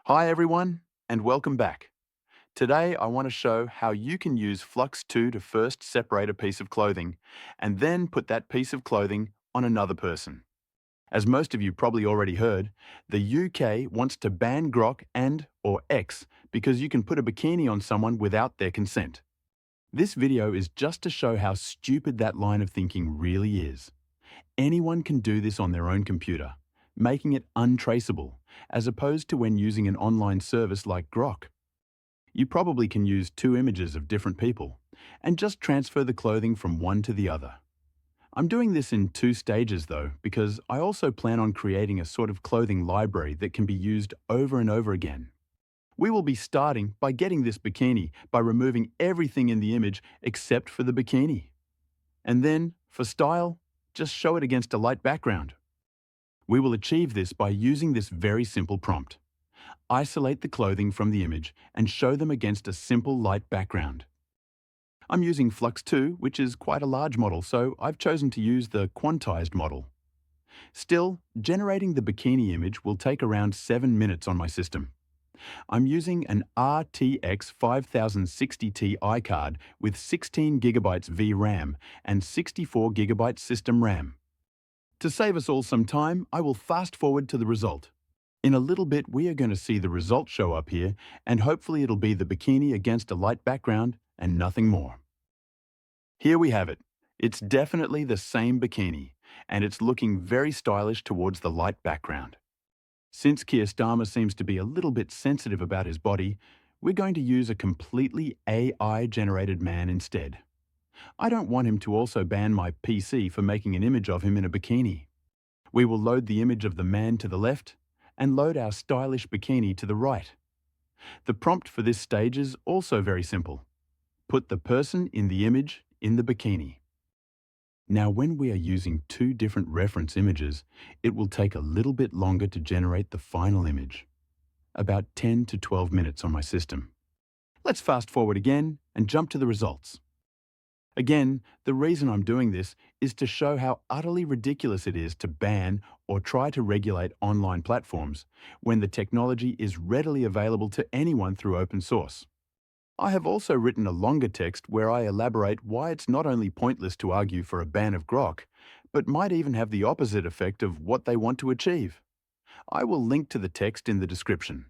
Hi everyone, and welcome back. Today I want to show how you can use Flux 2 to first separate a piece of clothing, and then put that piece of clothing on another person. As most of you probably already heard, the UK wants to ban Grok and/or X because you can put a bikini on someone without their consent. This video is just to show how stupid that line of thinking really is. Anyone can do this on their own computer, making it untraceable, as opposed to when using an online service like Grok. You probably can use two images of different people, and just transfer the clothing from one to the other. I'm doing this in two stages though, because I also plan on creating a sort of clothing library that can be used over and over again. We will be starting by getting this bikini by removing everything in the image except for the bikini. And then, for style, just show it against a light background. We will achieve this by using this very simple prompt. Isolate the clothing from the image and show them against a simple light background. I'm using Flux 2, which is quite a large model, so I've chosen to use the Quantized model. Still, generating the bikini image will take around 7 minutes on my system. I'm using an RTX 5060 Ti card with 16GB VRAM and 64GB system RAM. To save us all some time, I will fast forward to the result. In a little bit, we are going to see the result show up here, and hopefully it'll be the bikini against a light background and nothing more. Here we have it. It's definitely the same bikini, and it's looking very stylish towards the light background. Since Keir Starmer seems to be a little bit sensitive about his body, we're going to use a completely AI-generated man instead. I don't want him to also ban my PC for making an image of him in a bikini. We will load the image of the man to the left and load our stylish bikini to the right. The prompt for this stage is also very simple. Put the person in the image in the bikini. Now, when we are using two different reference images, it will take a little bit longer to generate the final image. About 10 to 12 minutes on my system. Let's fast forward again and jump to the results. Again, the reason I'm doing this is to show how utterly ridiculous it is to ban or try to regulate online platforms when the technology is readily available to anyone through open source. I have also written a longer text where I elaborate why it's not only pointless to argue for a ban of Grok, but might even have the opposite effect of what they want to achieve. I will link to the text in the description.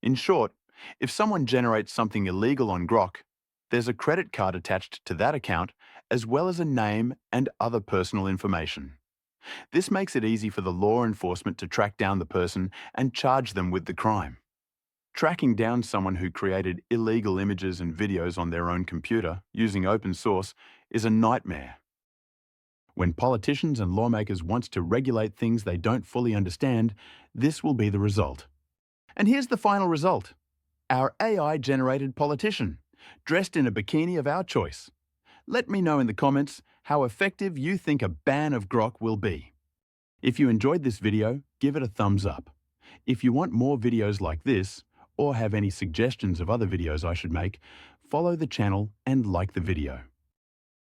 In short, if someone generates something illegal on Grok, there's a credit card attached to that account, as well as a name and other personal information. This makes it easy for the law enforcement to track down the person and charge them with the crime. Tracking down someone who created illegal images and videos on their own computer using open source is a nightmare. When politicians and lawmakers want to regulate things they don't fully understand, this will be the result. And here's the final result. Our AI-generated politician, dressed in a bikini of our choice. Let me know in the comments how effective you think a ban of Grok will be. If you enjoyed this video, give it a thumbs up. If you want more videos like this, or have any suggestions of other videos I should make, follow the channel and like the video.